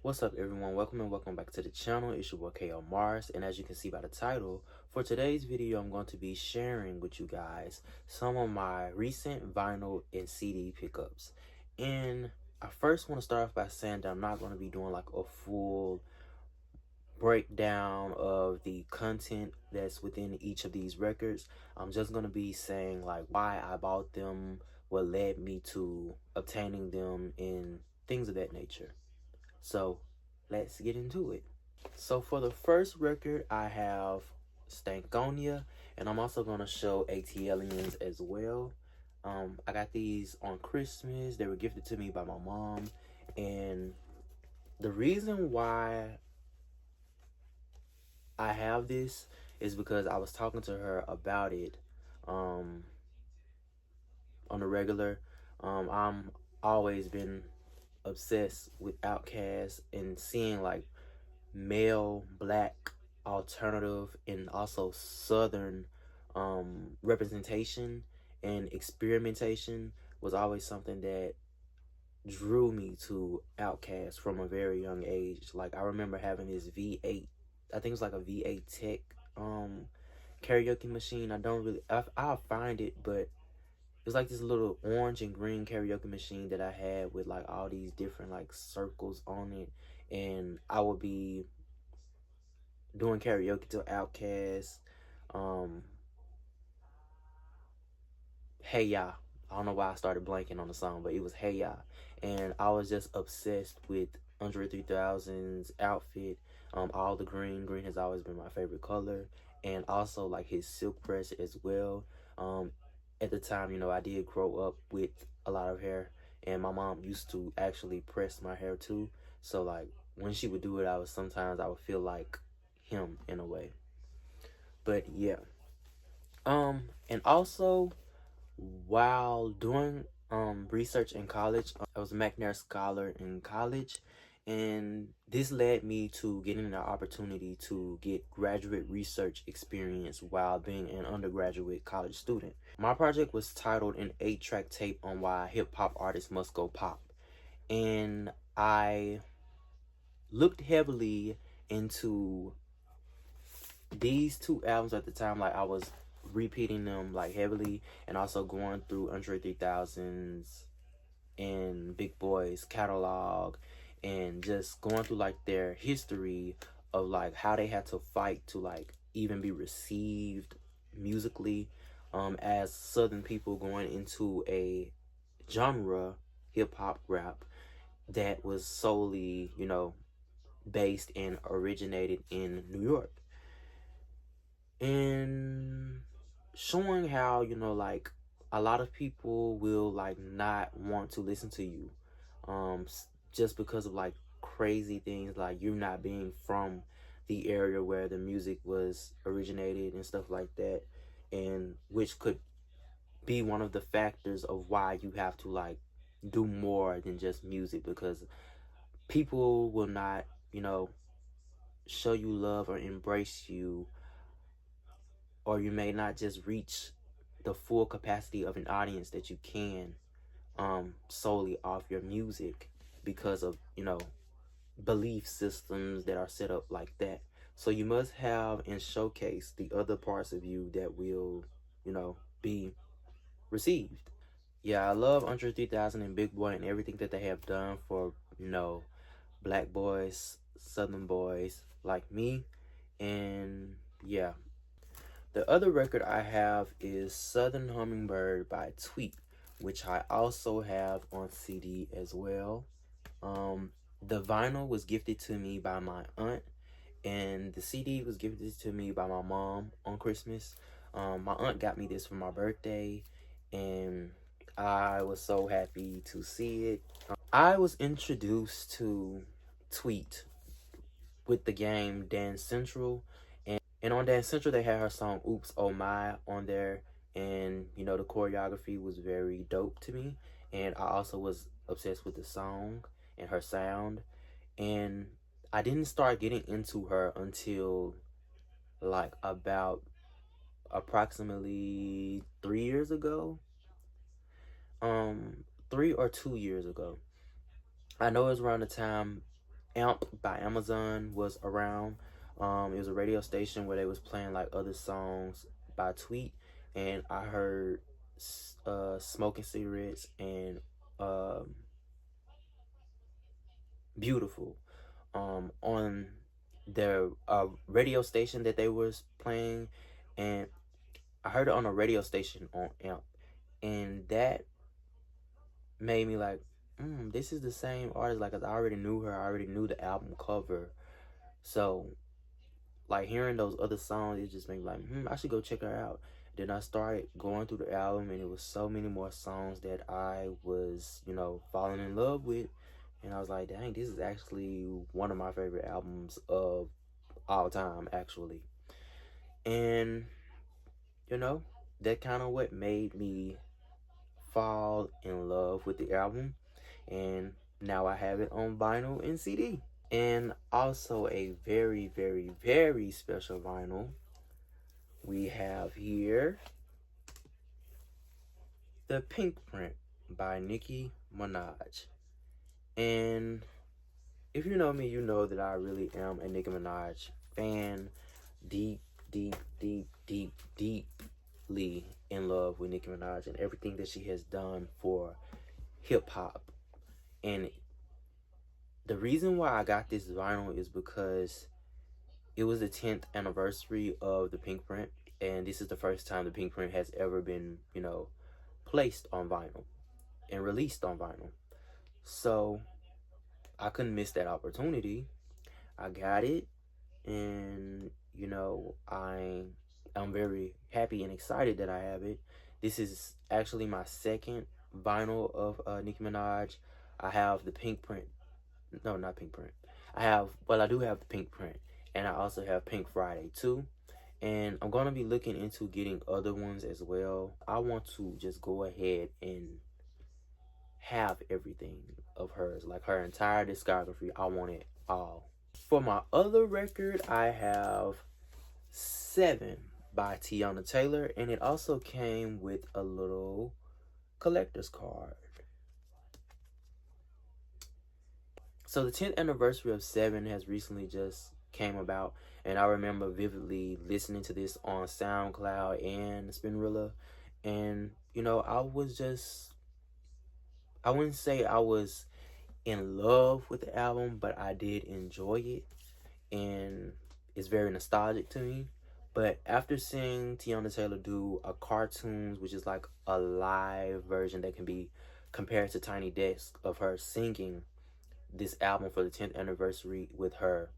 What's up, everyone? Welcome back to the channel. It's your boy KOMaris, and as you can see by the title, for today's video I'm going to be sharing with you guys some of my recent vinyl and CD pickups. And I first want to start off by saying that I'm not going to be doing like a full breakdown of the content that's within each of these records. I'm just going to be saying like why I bought them, what led me to obtaining them, and things of that nature. So let's get into it. So for the first record, I have STANKONIA, and I'm also going to show ATLIENS as well. I got these on Christmas. They were gifted to me by my mom, and the reason why I have this is because I was talking to her about it on the regular. I'm always been obsessed with Outkast and seeing like male black alternative and also southern representation and experimentation was always something that drew me to Outkast from a very young age. Like I remember having this V8, I think it was like a V8 Tech karaoke machine. I'll find it, but it was like this little orange and green karaoke machine that I had with like all these different like circles on it, and I would be doing karaoke to Outkast, Hey Ya. I don't know why I started blanking on the song, but it was Hey Ya, and I was just obsessed with Andre 3000's outfit. All the green. Green has always been my favorite color, and also like his silk press as well. At the time, you know, I did grow up with a lot of hair, and my mom used to actually press my hair too. So like when she would do it, sometimes I would feel like him in a way. But yeah. And also while doing research in college, I was a McNair scholar in college, and this led me to getting an opportunity to get graduate research experience while being an undergraduate college student. My project was titled An 8-track tape on why hip-hop artists must go pop, and I looked heavily into these two albums at the time. Like I was repeating them like heavily, and also going through Andre 3000's and Big Boy's catalog, and just going through like their history of like how they had to fight to like even be received musically, as Southern people going into a genre, hip-hop rap, that was solely, you know, based and originated in New York. And showing how, you know, like a lot of people will like not want to listen to you just because of like crazy things, like you not being from the area where the music was originated and stuff like that, and which could be one of the factors of why you have to like do more than just music, because people will not, you know, show you love or embrace you, or you may not just reach the full capacity of an audience that you can solely off your music, because of, you know, belief systems that are set up like that. So you must have and showcase the other parts of you that will, you know, be received. Yeah, I love Andre 3000 and Big Boy and everything that they have done for, you know, black boys, southern boys like me. And yeah, the other record I have is Southern Hummingbird by Tweet, which I also have on CD as well. The vinyl was gifted to me by my aunt, and the CD was gifted to me by my mom on Christmas. My aunt got me this for my birthday, and I was so happy to see it. I was introduced to Tweet with the game Dance Central, and on Dance Central they had her song Oops Oh My on there, and you know, the choreography was very dope to me, and I also was obsessed with the song and her sound. And I didn't start getting into her until like about approximately 3 years ago, 3 or 2 years ago. I know it was around the time, AMP by Amazon was around. It was a radio station where they was playing like other songs by Tweet, and I heard Smoking Cigarettes and Beautiful on their radio station that they was playing, and I heard it on a radio station on AMP, and that made me like, this is the same artist. Like, 'cause I already knew her, I already knew the album cover, so like hearing those other songs, it just made me like, I should go check her out. Then I started going through the album, and it was so many more songs that I was, you know, falling in love with. And I was like, dang, this is actually one of my favorite albums of all time, actually. And, you know, that kind of what made me fall in love with the album. And now I have it on vinyl and CD. And also a very, very, very special vinyl we have here, the Pink Print by Nicki Minaj. And if you know me, you know that I really am a Nicki Minaj fan. Deep, deep, deep, deep, deeply in love with Nicki Minaj and everything that she has done for hip-hop. And the reason why I got this vinyl is because it was the 10th anniversary of the Pink Print, and this is the first time the Pink Print has ever been, you know, placed on vinyl and released on vinyl. So I couldn't miss that opportunity. I got it, and you know, I'm very happy and excited that I have it. This is actually my second vinyl of Nicki Minaj. I have the Pink Print. No, not Pink Print. I do have the Pink Print, and I also have Pink Friday too. And I'm gonna be looking into getting other ones as well. I want to just go ahead and have everything of hers, like her entire discography. I want it all. For my other record, I have 7 by Teyana Taylor, and it also came with a little collector's card. So the 10th anniversary of 7 has recently just came about, and I remember vividly listening to this on SoundCloud and Spinrilla, and you know, I wouldn't say I was in love with the album, but I did enjoy it, and it's very nostalgic to me. But after seeing Teyana Taylor do a cartoons, which is like a live version that can be compared to Tiny Desk of her singing this album for the 10th anniversary with her,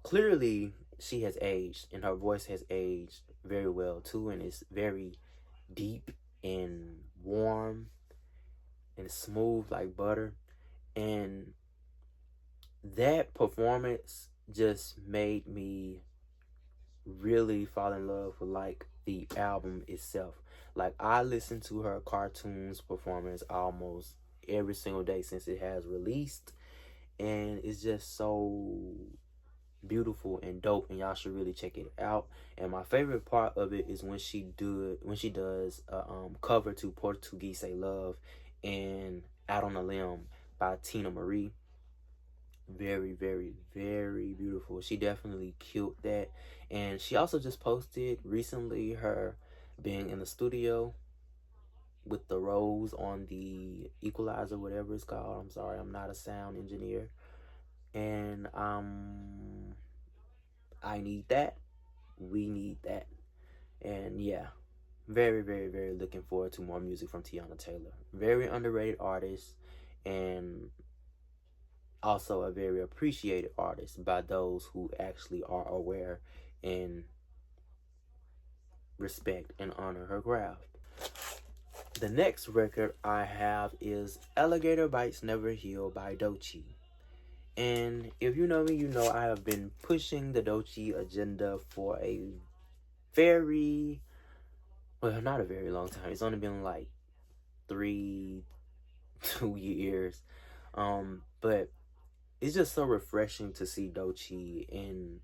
clearly she has aged, and her voice has aged very well too, and it's very deep and warm and smooth like butter. And that performance just made me really fall in love with like the album itself. Like, I listen to her cartoons performance almost every single day since it has released, and it's just so beautiful and dope, and y'all should really check it out. And my favorite part of it is when she does a cover to Portuguese Love and Out on a Limb by Tina Marie. Very, very, very beautiful. She definitely killed that. And she also just posted recently her being in the studio with the rose on the equalizer, whatever it's called. I'm sorry, I'm not a sound engineer. And I need that. We need that. And yeah, very, very, very looking forward to more music from Teyana Taylor. Very underrated artist, and also a very appreciated artist by those who actually are aware and respect and honor her craft. The next record I have is Alligator Bites Never Heal by Doechii. And if you know me, you know I have been pushing the Doechii agenda for a very, well, not a very long time. It's only been like 2 years. But it's just so refreshing to see Doechii in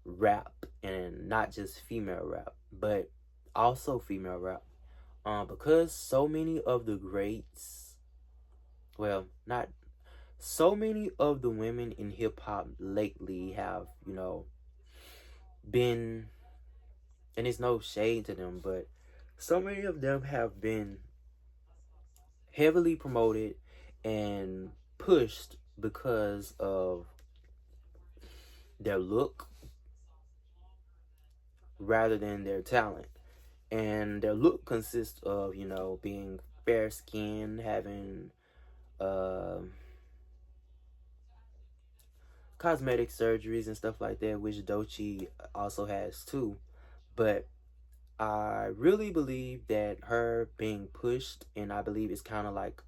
rap, and not just female rap, but also female rap. Because so many of the greats, well, not So many of the women in hip hop lately have, been, and it's no shade to them, but so many of them have been heavily promoted and pushed because of their look rather than their talent. And their look consists of, being fair skinned, having uh, cosmetic surgeries and stuff like that, which Doechii also has too. But I really believe that her being pushed, and I believe it's kind of like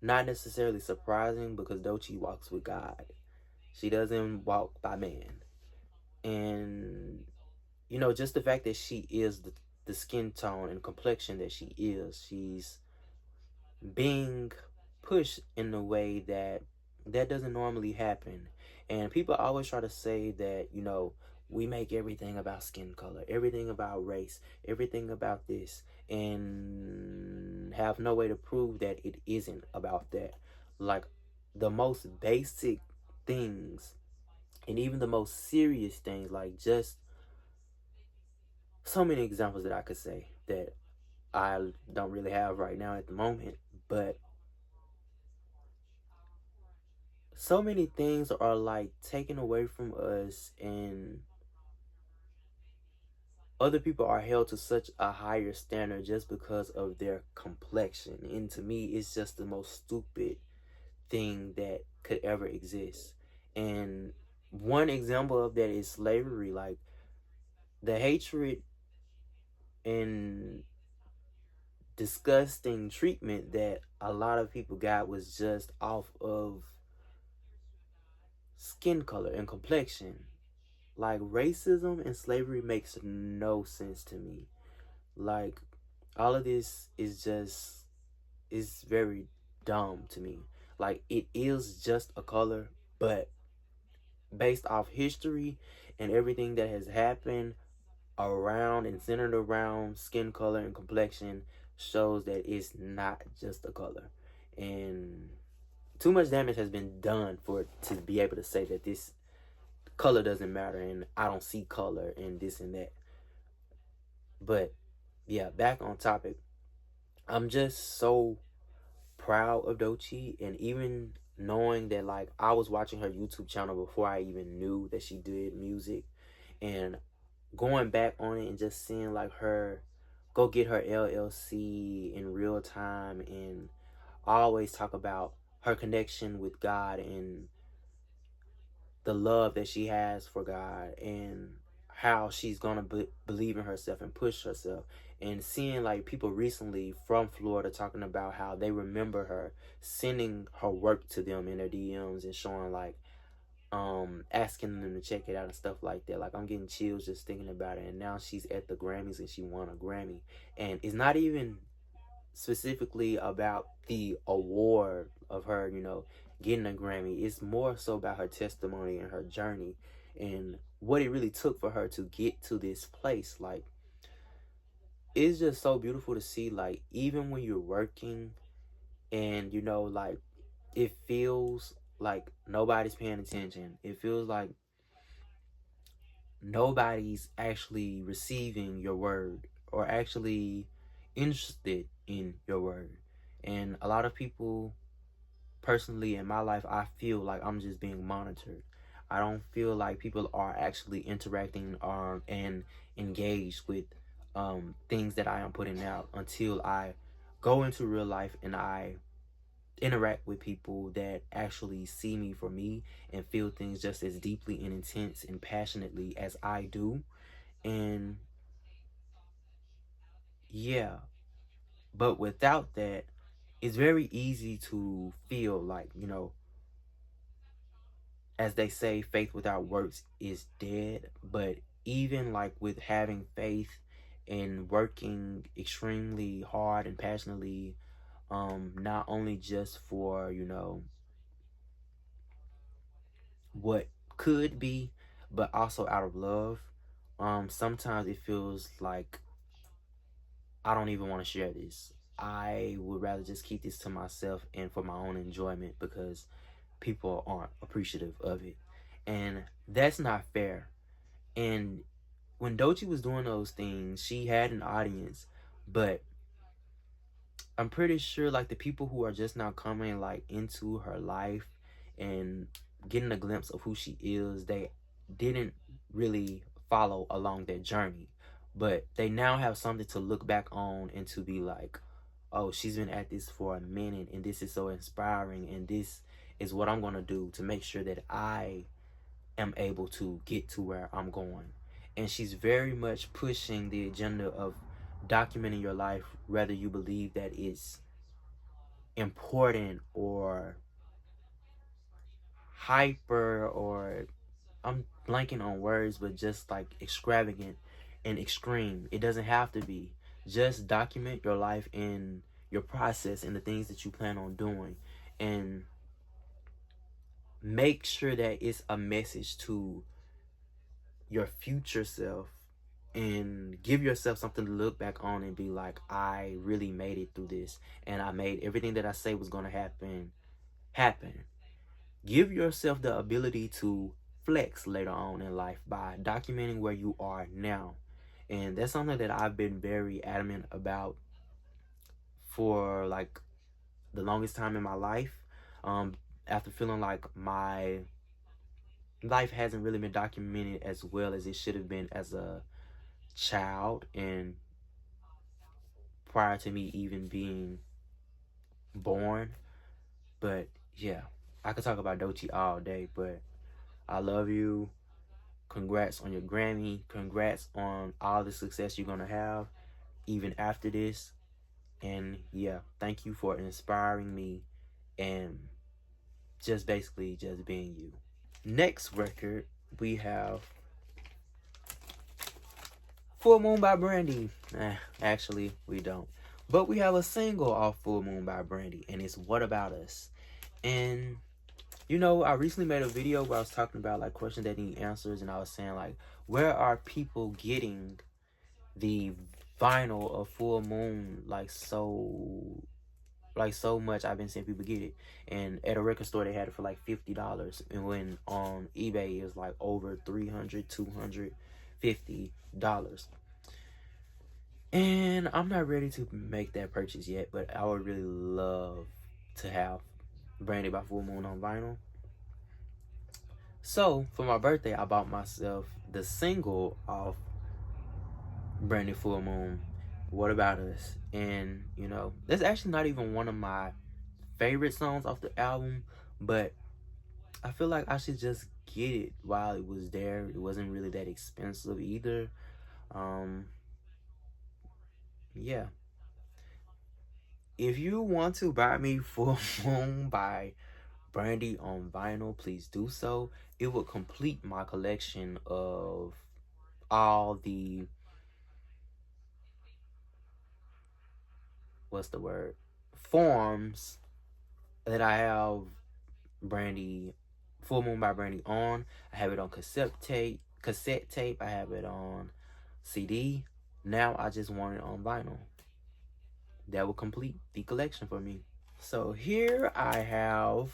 not necessarily surprising because Doechii walks with God. She doesn't walk by man. And, just the fact that she is the skin tone and complexion that she is, she's being pushed in a way that doesn't normally happen. And people always try to say that, we make everything about skin color, everything about race, everything about this, and have no way to prove that it isn't about that. Like the most basic things and even the most serious things, like just so many examples that I could say that I don't really have right now at the moment, but so many things are like taken away from us, and other people are held to such a higher standard just because of their complexion. And to me, it's just the most stupid thing that could ever exist. And one example of that is slavery. Like the hatred and disgusting treatment that a lot of people got was just off of skin color and complexion. Like racism and slavery makes no sense to me. Like all of this is very dumb to me. Like it is just a color, but based off history and everything that has happened around and centered around skin color and complexion shows that it's not just a color. And too much damage has been done for it to be able to say that this color doesn't matter and I don't see color and this and that. But yeah, back on topic. I'm just so proud of Doechii, and even knowing that like I was watching her YouTube channel before I even knew that she did music, and going back on it and just seeing like her go get her LLC in real time, and always talk about her connection with God and the love that she has for God, and how she's gonna believe in herself and push herself. And seeing like people recently from Florida talking about how they remember her sending her work to them in their DMs and showing like asking them to check it out and stuff like that. Like I'm getting chills just thinking about it. And now she's at the Grammys and she won a Grammy, and it's not even specifically about the award of her, getting a Grammy. It's more so about her testimony and her journey and what it really took for her to get to this place. Like, it's just so beautiful to see, like, even when you're working and, like, it feels like nobody's paying attention. It feels like nobody's actually receiving your word or actually interested in your word. And a lot of people, personally in my life, I feel like I'm just being monitored. I don't feel like people are actually interacting and engaged with things that I am putting out until I go into real life and I interact with people that actually see me for me and feel things just as deeply and intense and passionately as I do. And yeah, but without that, it's very easy to feel like, as they say, faith without works is dead. But even like with having faith and working extremely hard and passionately, not only just for, what could be, but also out of love, sometimes it feels like I don't even want to share this. I would rather just keep this to myself and for my own enjoyment because people aren't appreciative of it. And that's not fair. And when Doechii was doing those things, she had an audience, but I'm pretty sure like the people who are just now coming like into her life and getting a glimpse of who she is, they didn't really follow along that journey. But they now have something to look back on and to be like, oh, she's been at this for a minute and this is so inspiring and this is what I'm gonna do to make sure that I am able to get to where I'm going. And she's very much pushing the agenda of documenting your life, whether you believe that it's important or hyper or I'm blanking on words, but just like extravagant and extreme. It doesn't have to be. Just document your life and your process and the things that you plan on doing, and make sure that it's a message to your future self, and give yourself something to look back on and be like, I really made it through this and I made everything that I say was going to happen. Give yourself the ability to flex later on in life by documenting where you are now. And that's something that I've been very adamant about for like the longest time in my life. After feeling like my life hasn't really been documented as well as it should have been as a child and prior to me even being born. But yeah, I could talk about Doechii all day, but I love you. Congrats on your Grammy. Congrats on all the success you're gonna have even after this. And yeah, thank you for inspiring me and just basically just being you. Next record we have Full Moon by Brandy. Actually, we don't. But we have a single off Full Moon by Brandy, and it's What About Us. And, you know, I recently made a video where I was talking about, like, questions that need answers, and I was saying, like, where are people getting the vinyl of Full Moon, like, so much? I've been seeing people get it. And at a record store, they had it for, like, $50. And when on eBay, it was, like, over $300, $250. And I'm not ready to make that purchase yet, but I would really love to have Brandy by Full Moon on vinyl. So for my birthday, I bought myself the single off Brandy Full Moon, What About Us. And you know, that's actually not even one of my favorite songs off the album, but I feel like I should just get it while it was there. It wasn't really that expensive either. Yeah, if you want to buy me Full Moon by Brandy on vinyl, please do so. It will complete my collection of all the, what's the word, forms that I have Brandy, Full Moon by Brandy on. I have it on cassette tape. I have it on CD. Now I just want it on vinyl. That will complete the collection for me. So here I have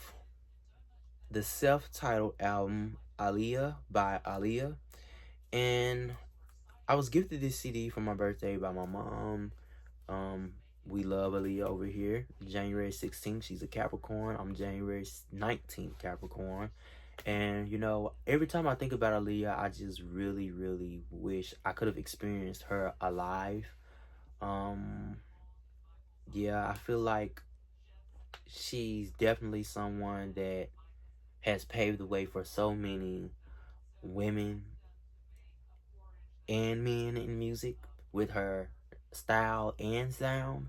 the self-titled album Aaliyah by Aaliyah, and I was gifted this CD for my birthday by my mom. We love Aaliyah over here. January 16th, she's a Capricorn. I'm January 19th Capricorn. And you know, every time I think about Aaliyah, I just really, really wish I could have experienced her alive. Yeah, I feel like she's definitely someone that has paved the way for so many women and men in music with her style and sound.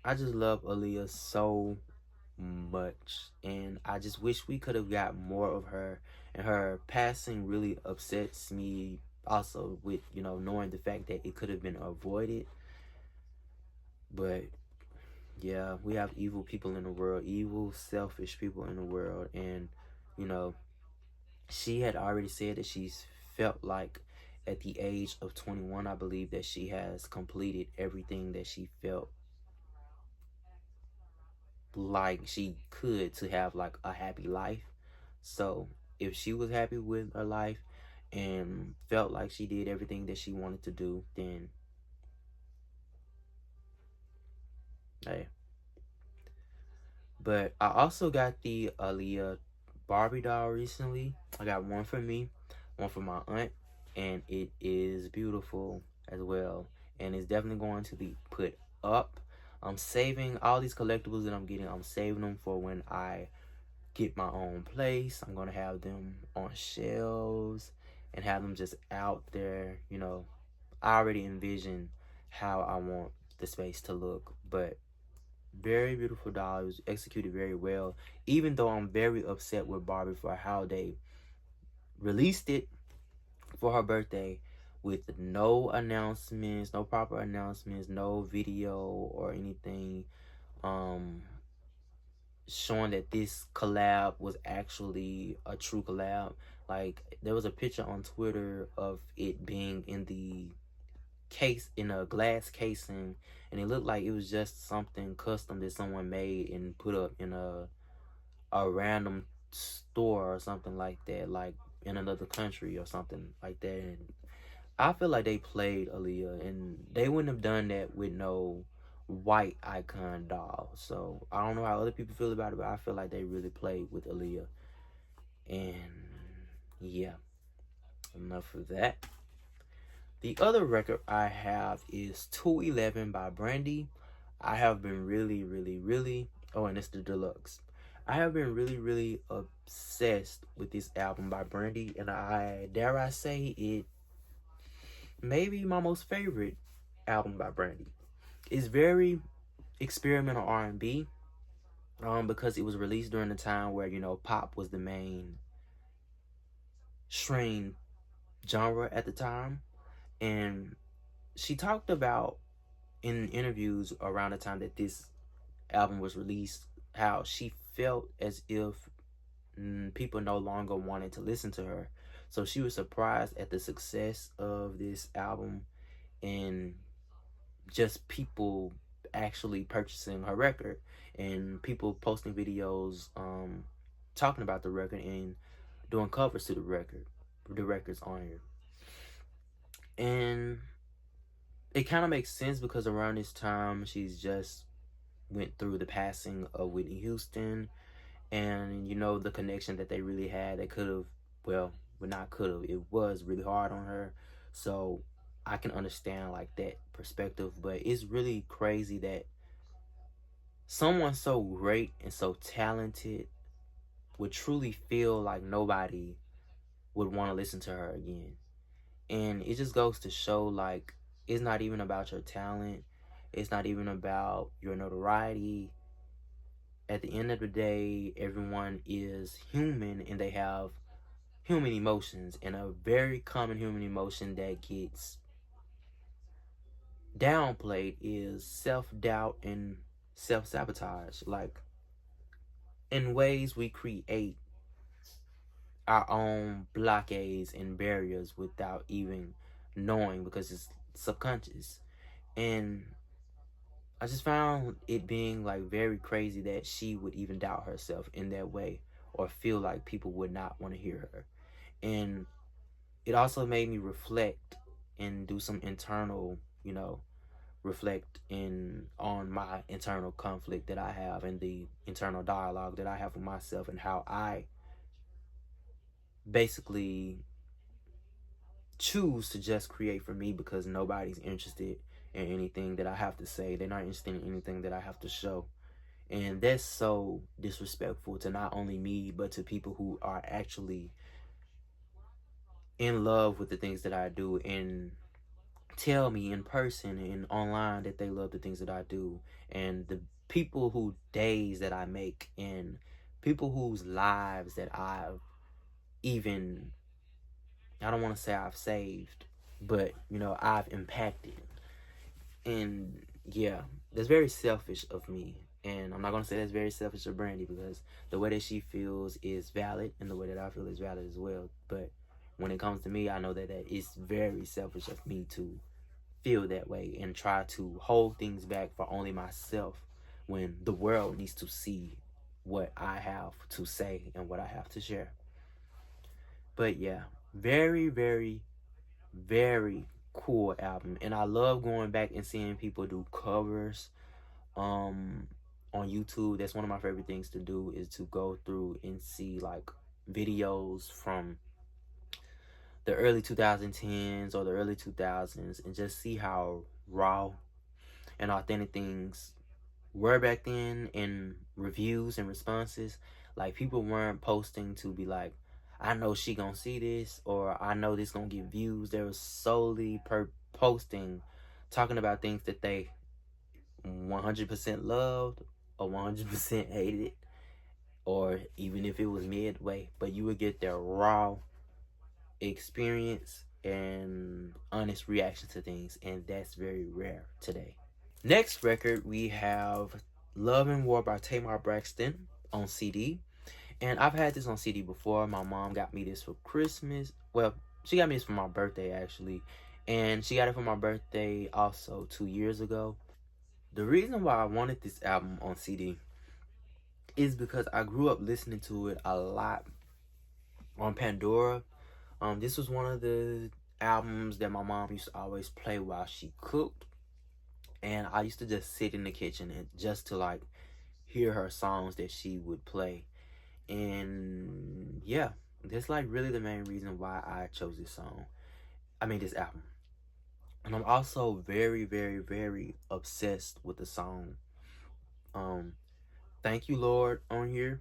I just love Aaliyah so much, and I just wish we could have got more of her. And her passing really upsets me also, with, you know, knowing the fact that it could have been avoided. But yeah, we have evil people in the world, evil, selfish people in the world. And, you know, she had already said that she's felt like at the age of 21, I believe that she has completed everything that she felt like she could to have like a happy life. So if she was happy with her life and felt like she did everything that she wanted to do, then hey. But I also got the Aaliyah Barbie doll recently. I got one for me, one for my aunt, and it is beautiful as well. And it's definitely going to be put up. I'm saving all these collectibles that I'm getting. I'm saving them for when I get my own place. I'm gonna have them on shelves and have them just out there. You know, I already envision how I want the space to look, but very beautiful doll. It was executed very well. Even though I'm very upset with Barbie for how they released it for her birthday with no announcements, no proper announcements, no video or anything showing that this collab was actually a true collab. Like, there was a picture on Twitter of it being in the case, in a glass casing, and it looked like it was just something custom that someone made and put up in a random store or something like that, like in another country or something like that. And I feel like they played Aaliyah, and they wouldn't have done that with no white icon doll. So I don't know how other people feel about it, but I feel like they really played with Aaliyah. And yeah, enough of that. The other record I have is 211 by Brandy. I have been really, oh, and it's the deluxe. I have been really obsessed with this album by Brandy, and I dare I say it may be my most favorite album by Brandy. It's very experimental R&B, because it was released during the time where, you know, pop was the main stream genre at the time. And she talked about in interviews around the time that this album was released how she felt as if people no longer wanted to listen to her. So she was surprised at the success of this album and just people actually purchasing her record and people posting videos talking about the record and doing covers to the records on here. And it kind of makes sense because around this time she's just went through the passing of Whitney Houston, and you know the connection that they really had. They could have, well not could have, it was really hard on her. So I can understand like that perspective, but it's really crazy that someone so great and so talented would truly feel like nobody would want to listen to her again. And it just goes to show, like, it's not even about your talent. It's not even about your notoriety. At the end of the day, everyone is human and they have human emotions. And a very common human emotion that gets downplayed is self-doubt and self-sabotage. Like, in ways we create our own blockades and barriers without even knowing, because it's subconscious. And I just found it being like very crazy that she would even doubt herself in that way or feel like people would not want to hear her. And it also made me reflect and do some internal, you know, reflect in on my internal conflict that I have and the internal dialogue that I have with myself and how I basically choose to just create for me because nobody's interested in anything that I have to say. They're not interested in anything that I have to show. And that's so disrespectful to not only me, but to people who are actually in love with the things that I do and tell me in person and online that they love the things that I do. And the people who days that I make and people whose lives that I've even, I don't want to say I've saved, but, you know, I've impacted. And yeah, that's very selfish of me. And I'm not going to say that's very selfish of Brandy, because the way that she feels is valid and the way that I feel is valid as well. But when it comes to me, I know that it's very selfish of me to feel that way and try to hold things back for only myself when the world needs to see what I have to say and what I have to share. But yeah, very, very, very cool album. And I love going back and seeing people do covers on YouTube. That's one of my favorite things to do, is to go through and see like videos from the early 2010s or the early 2000s and just see how raw and authentic things were back then in reviews and responses. Like, people weren't posting to be like, I know she gonna see this, or I know this gonna get views. They were solely posting, talking about things that they 100% loved or 100% hated, or even if it was midway. But you would get their raw experience and honest reaction to things, and that's very rare today. Next record, we have Love and War by Tamar Braxton on CD. And I've had this on CD before. My mom got me this for Christmas. Well, she got me this for my birthday, actually. And she got it for my birthday also 2 years ago. The reason why I wanted this album on CD is because I grew up listening to it a lot on Pandora. This was one of the albums that my mom used to always play while she cooked. And I used to just sit in the kitchen and just to like hear her songs that she would play. And yeah, that's like really the main reason why I chose this this album. And I'm also very, very, very obsessed with the song Thank You Lord on here.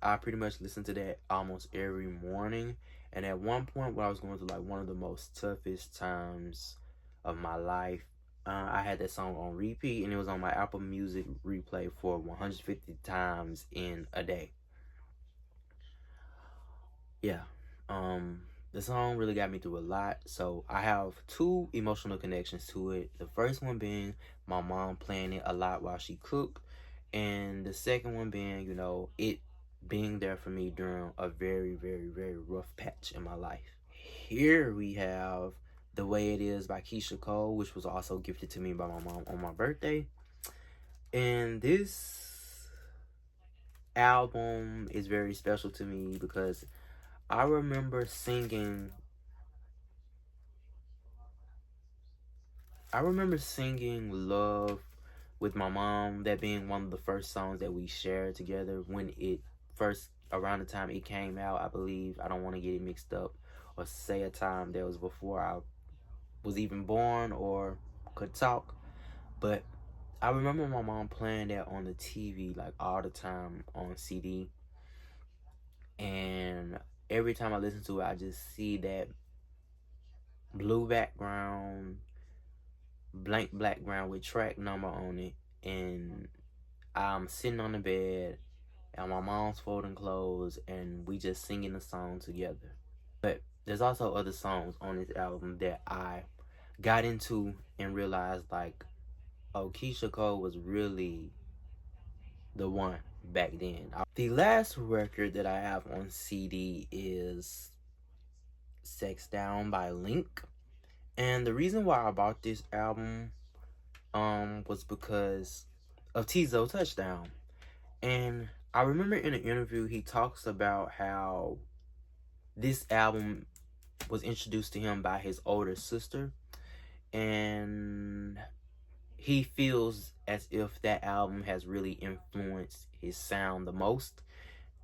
I pretty much listen to that almost every morning. And at one point when I was going through like one of the most toughest times of my life, I had that song on repeat, and it was on my Apple Music replay for 150 times in a day. Yeah, the song really got me through a lot. So I have two emotional connections to it. The first one being my mom playing it a lot while she cooked, and the second one being, it being there for me during a very, very, very rough patch in my life. Here we have The Way It Is by Keisha Cole, which was also gifted to me by my mom on my birthday. And this album is very special to me because I remember singing Love with my mom, that being one of the first songs that we shared together when it first, around the time it came out, I believe. I don't want to get it mixed up or say a time that was before I was even born or could talk. But I remember my mom playing that on the TV like all the time on CD. And every time I listen to it, I just see that blue background, blank background with track number on it, and I'm sitting on the bed and my mom's folding clothes and we just singing the song together. But there's also other songs on this album that I got into and realized like, oh, Keisha Cole was really the one back then. The last record that I have on CD is Sex Down by Link. And the reason why I bought this album was because of Tizo Touchdown. And I remember in an interview he talks about how this album was introduced to him by his older sister, and he feels as if that album has really influenced his sound the most,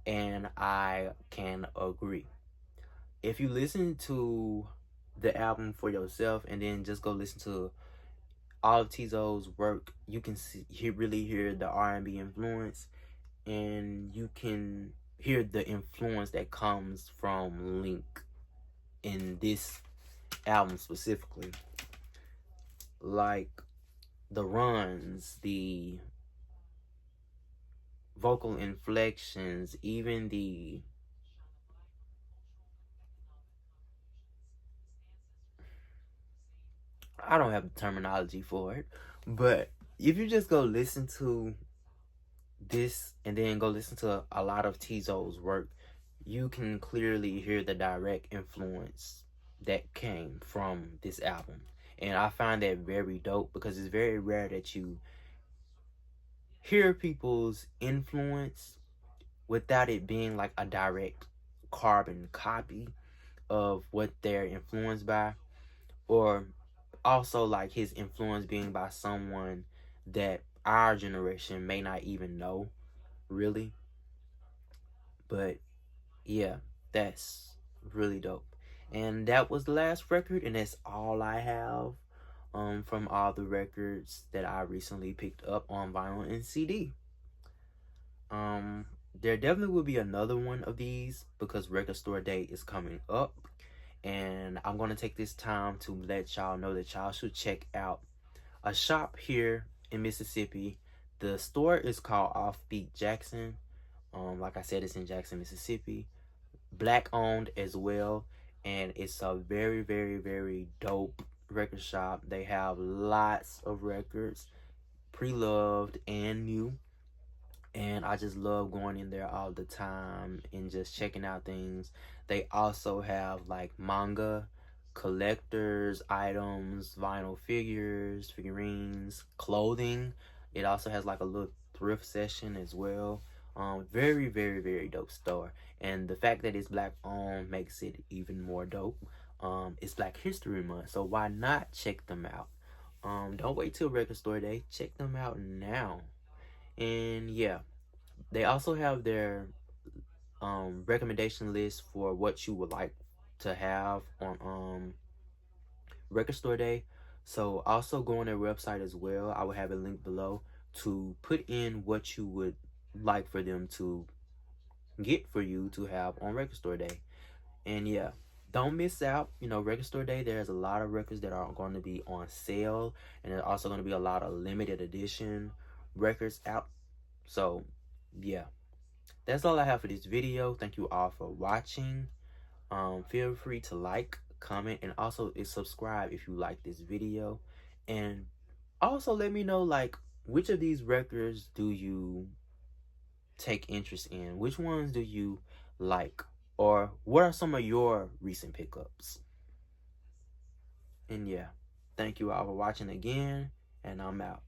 and I can agree. If you listen to the album for yourself and then just go listen to all of Tizo's work, you can really hear the R&B influence, and you can hear the influence that comes from Link in this album specifically. Like the runs, the vocal inflections, even I don't have the terminology for it, but if you just go listen to this and then go listen to a lot of Tizo's work, you can clearly hear the direct influence that came from this album. And I find that very dope because it's very rare that you hear people's influence without it being like a direct carbon copy of what they're influenced by, or also like his influence being by someone that our generation may not even know really. But yeah, that's really dope. And that was the last record, and that's all I have from all the records that I recently picked up on vinyl and CD. There definitely will be another one of these because Record Store Day is coming up, and I'm gonna take this time to let y'all know that y'all should check out a shop here in Mississippi. The store is called Offbeat Jackson. Like I said, it's in Jackson, Mississippi. Black owned as well, and it's a very, very, very dope record shop. They have lots of records, pre-loved and new, and I just love going in there all the time and just checking out things. They also have like manga, collectors items, vinyl figures, figurines, clothing. It also has like a little thrift session as well. Very, very, very dope store. And the fact that it's black owned makes it even more dope. It's Black History Month, so why not check them out? Don't wait till Record Store Day. Check them out now. And yeah, they also have their recommendation list for what you would like to have on Record Store Day. So also go on their website as well. I will have a link below to put in what you would like for them to get for you to have on Record Store Day. And yeah, don't miss out. You know, Record Store Day, there's a lot of records that are going to be on sale, and there's also going to be a lot of limited edition records out. So yeah, that's all I have for this video. Thank you all for watching. Feel free to like, comment, and also subscribe if you like this video. And also let me know, like, which of these records do you take interest in? Which ones do you like? Or what are some of your recent pickups? And yeah, thank you all for watching again, and I'm out.